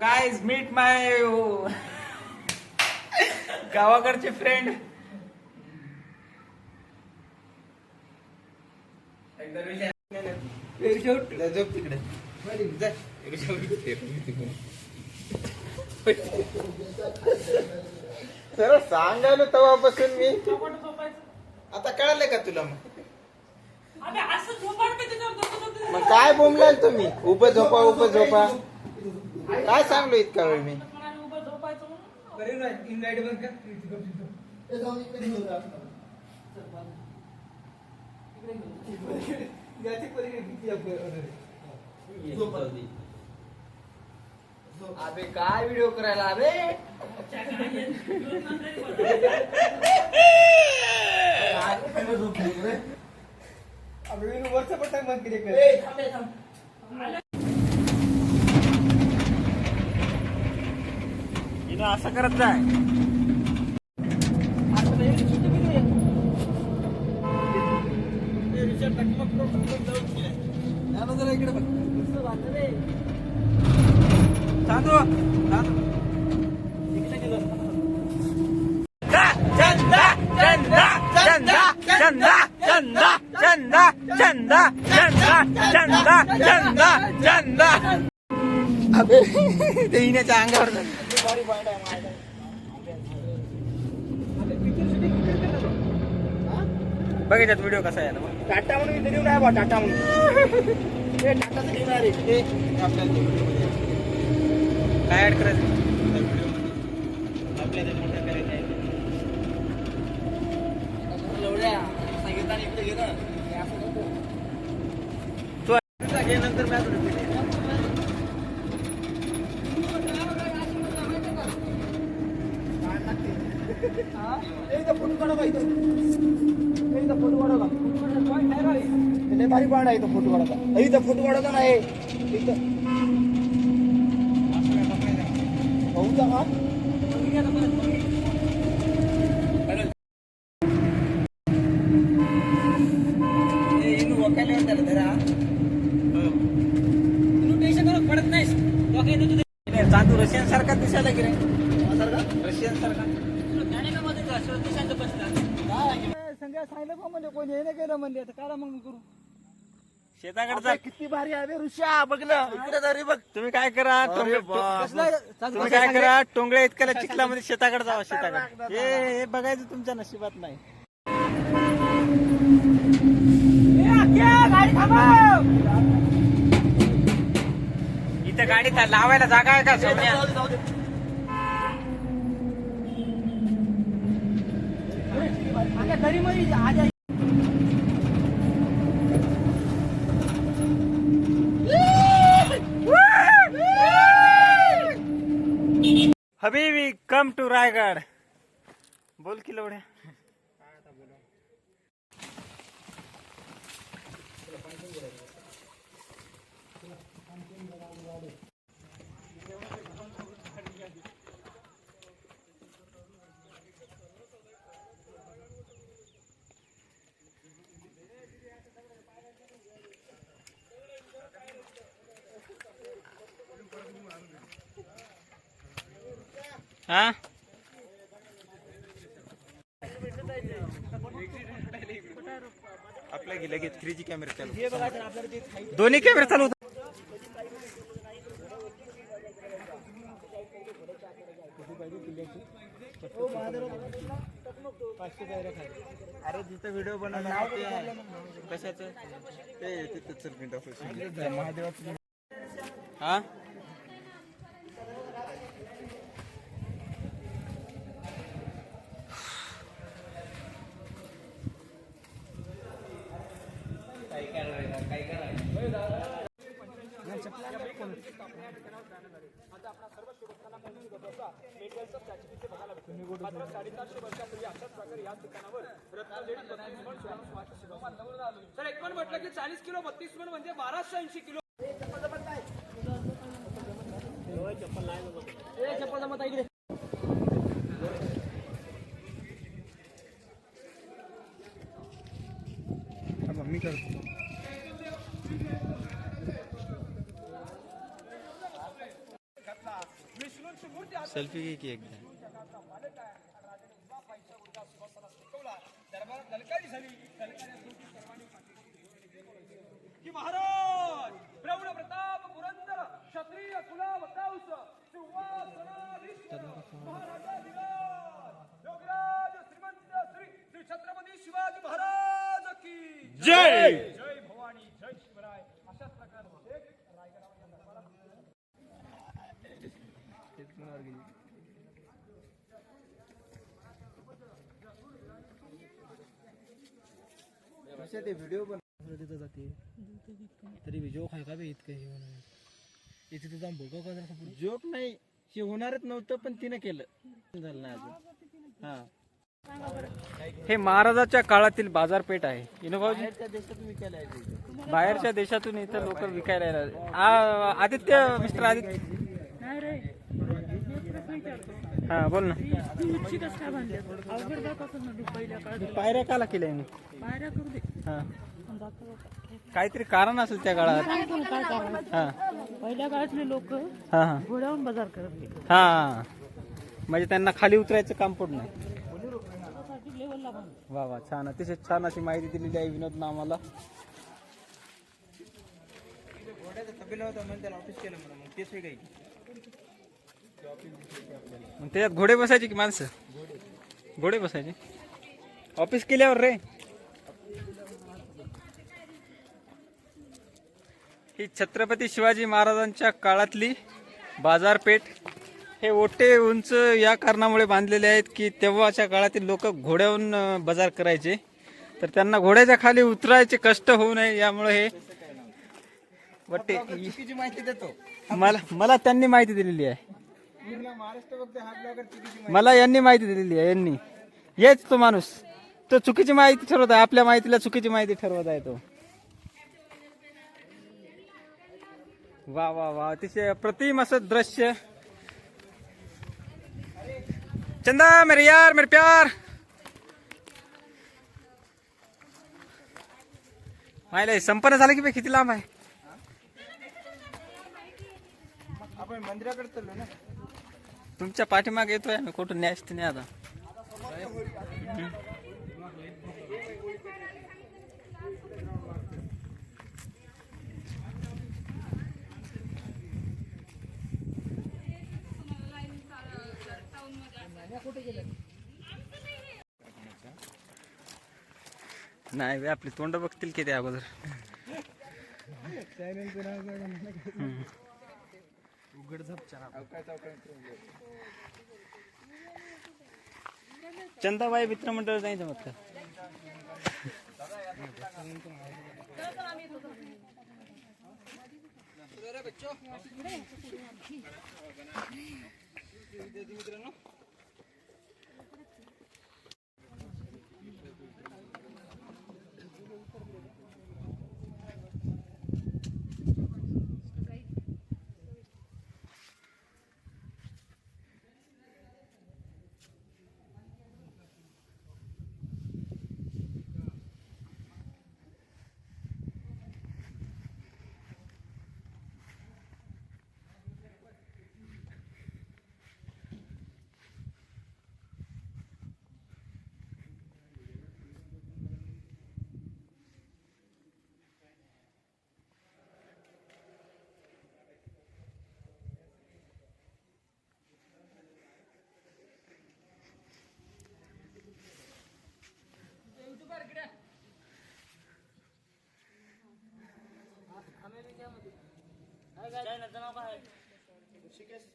Guys meet माय गावाकडचे friend. तिकडे सरळ सांगायला तेव्हापासून मी. आता कळालं का तुला? मग काय बोंबलाल तुम्ही? उभं झोपा उभं झोपा काय सांगलो इतका वेळ मी? अबे काय व्हिडिओ करायला अबे? वरचं पण टाइम बंद केले. असं करत जाय. इकडे चांदू चंदा चंदा चंदा चंदा चंदा चंदा चंदा चंदा चंदा चंदा चंदा. अबे ते येण्याच्या अंगावर बघायच्यात व्हिडिओ कसा आहे. टाटा म्हणून व्हिडिओ नाही बा. टाटा म्हणून टाटाचं घेणार आहे. काय ऍड करायचं आपल्याला मोठं करायचं आहे. सांगितलं इकडे घे ना. तू घे नंतर काय फोटो काढा पाहिजे. फोटो काढा भारी पाहणा आहे. फोटो काढायचा इथं. फोटो काढायचा नाही इथं. भाऊचा का पडत नाही. चांदू रशियन सारखा दिसायला की रे. रशियन सारखा सांगितलं का म्हणजे कोणी हे नाही केलं म्हणजे आता काय मग करू. शेताकडे जा. किती भारी आहे ऋषा. बघ ना इकडे तरी बघ. तुम्ही काय करा तुम्ही काय करा टोंगळ्या इतक्या चिखलामध्ये शेताकडे जावा. शेताकडे हे बघायचं तुमच्या नशिबात नाही. इथं गाडी लावायला जागा आहे का? सोन्या हबीबी कम टू रायगड. बोल की लवड्या. हा आपल्या गेलं लगेच 3G कॅमेरा चालू. दोन्ही कॅमेरा चालू. अरे जिथं व्हिडिओ बनवला कशाचं ते तिथं चल महादेवाचं. हा सर एक पण म्हटलं की 40 किलो 32 मन म्हणजे 1280 किलो. चप्पल मत इकडे. मी करतो. मूर्ती सेल्फी घे की एकदा. दरबारात दलकारी झाली. की महाराज प्रौढ प्रताप पुरंदर क्षत्रिय कुलावतांस सिंहासनाधीश्वर महाराजाधिराज योगराज श्रीमंत श्री श्री छत्रपती शिवाजी महाराज की जय. जय भवानी जय शिवराय. अशाच प्रकारचे रायगडावरच्या दरबारात ते व्हिडिओ पण तिथं जाते तरी व्हिडिओ खाय का बे इतकं हे होणार इथे तिथं जाऊन बघा का जरा जोक नाही, हे होणारच नव्हतं पण तिने केलं. झालं नाही अजून. हा, हे महाराजाच्या काळातील बाजारपेठ आहे. इनोभाऊजी बाहेरच्या देशात विकायला आहे ते. बाहेरच्या देशातून इथं लोक विकायला येणार. आदित्य, मिस्टर आदित्य. हा बोल ना. पायऱ्या काला केल्या हा, काहीतरी कारण असेल त्या काळात. हा, पहिल्या काळातले लोक हा हा घोड्यावरून बाजार करत होते. हा, म्हणजे त्यांना खाली उतरायचं काम पडलं नाही. लेवलला बांधलं. वा वा, छान. अतिशय छान अशी माहिती दिलेली आहे विनोद आम्हाला. घोड्याचा तबेला होता म्हणून त्याला ऑफिस केलं म्हणून मग तेच हे काही मग त्याच्यात घोडे बसायचे की माणसं? घोडे बसायचे ऑफिस केल्यावर रे. ही छत्रपती शिवाजी महाराजांच्या काळातली बाजारपेठ. हे ओटे उंच या कारणामुळे बांधलेले आहेत की तेव्हाच्या काळातील लोक घोड्यावरून बाजार करायचे, तर त्यांना घोड्याच्या खाली उतरायचे कष्ट होऊ नये यामुळे हे वट्टे. चुकीची माहिती देतो. मला त्यांनी माहिती दिलेली आहे. महाराष्ट्र बघते हा ब्लॉगर चुकीची मला यांनी माहिती दिलेली आहे. यांनी, हेच तो माणूस, तो चुकीची माहिती ठरवत आहे. आपल्या माहितीला चुकीची माहिती ठरवत आहे तो. वा वा वा, अतिशय अप्रतिम असं दृश्य. चंदा मेरे यार मेरे प्यार. माहिती संपन्न झालं की बे, किती लांब आहे. आपण मंदिराकडे चाललो ना. तुमच्या पाठीमागे येतोय आम्ही, कुठून न्यायच नाही आता. नाही बे, आपली तोंड बघतील की ते अगोदर. चंदाबाई मित्र मंडळ नाही जमत का?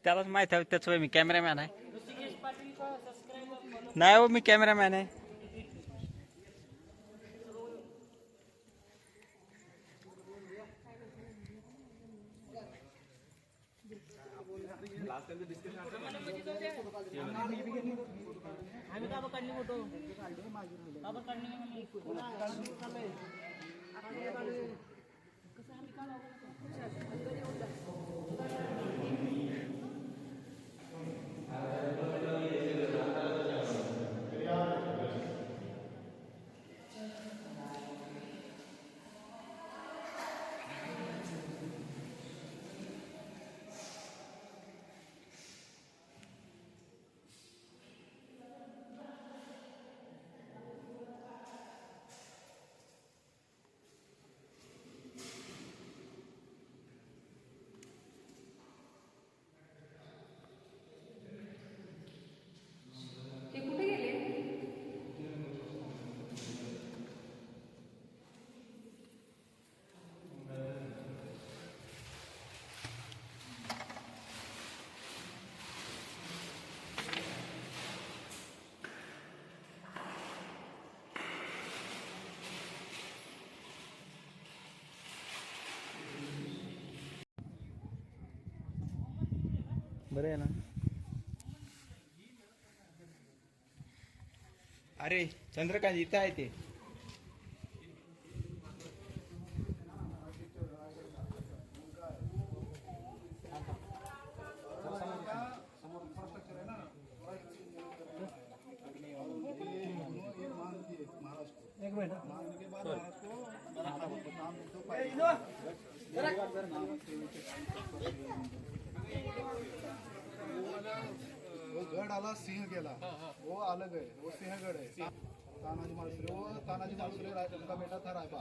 त्यालाच माहित आहे, त्याच मी कॅमेरामॅन आहे. नाही हो, मी कॅमेरामॅन आहे. बरं आहे ना. अरे चंद्रकांत इथं आहे ते. वो गढ़ आला सिंह गेला वो अलग है वो सिंहगढ़ है तानाजी मालुसरे वो तानाजी मालुसरे उनका बेटा था रायबा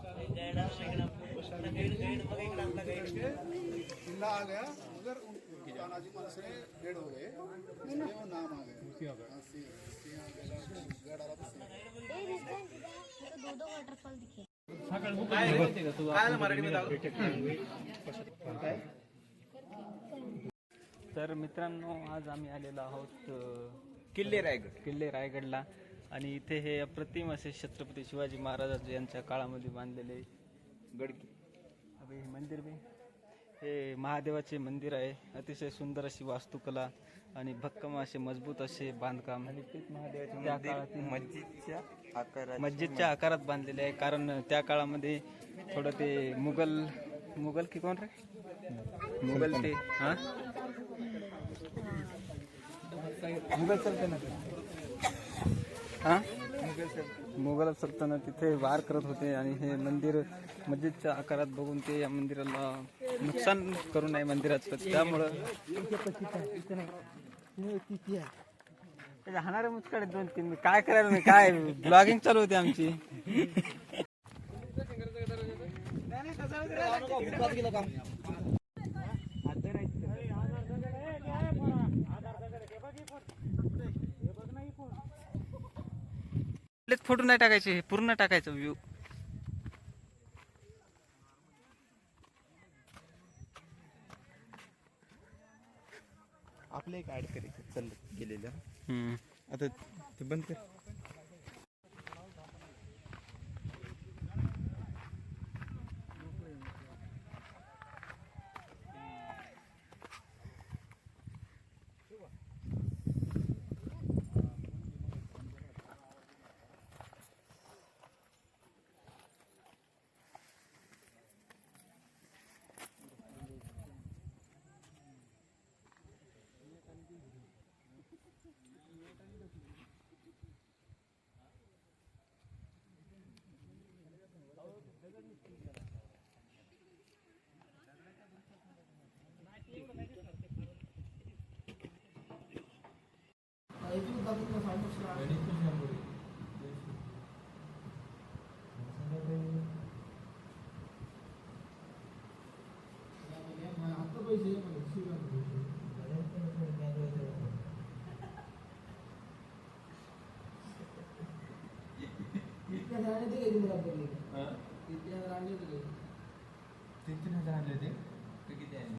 किला आ गया मगर तानाजी मालुसरे डेढ़ हो गए इसलिए वो नाम आ गया गढ़ आला तो सिंह दो दो वॉटरफॉल दिखे. तर मित्रांनो, आज आम्ही आलेलो आहोत किल्ले रायगडला. आणि इथे हे अप्रतिम असे छत्रपती शिवाजी महाराज यांच्या काळामध्ये बांधलेले अबे हे मंदिर बे हे महादेवाचे मंदिर आहे. अतिशय सुंदर अशी वास्तुकला आणि भक्कम असे मजबूत असे बांधकाम. आणि तेच महादेवाचे मस्जिदच्या आकारात बांधलेले आहे. कारण त्या काळामध्ये थोडं ते मुघल की कोण रे मुघल ते मुघल सल्तनत मुघल सल्तनत तिथे वार करत होते. आणि हे मंदिर मस्जिदच्या आकारात बघून ते या मंदिराला नुकसान करू नये मंदिराचं, त्यामुळं हाणारे मुचकडे 2-3 मी काय करायला नाही, काय ब्लॉगिंग चालू होती आमची. फोटो नाही टाकायचे, पूर्ण टाकायचं व्ह्यू. आपलं एक ऍड करायचं चल गेलेलं. आता ते बंद कर.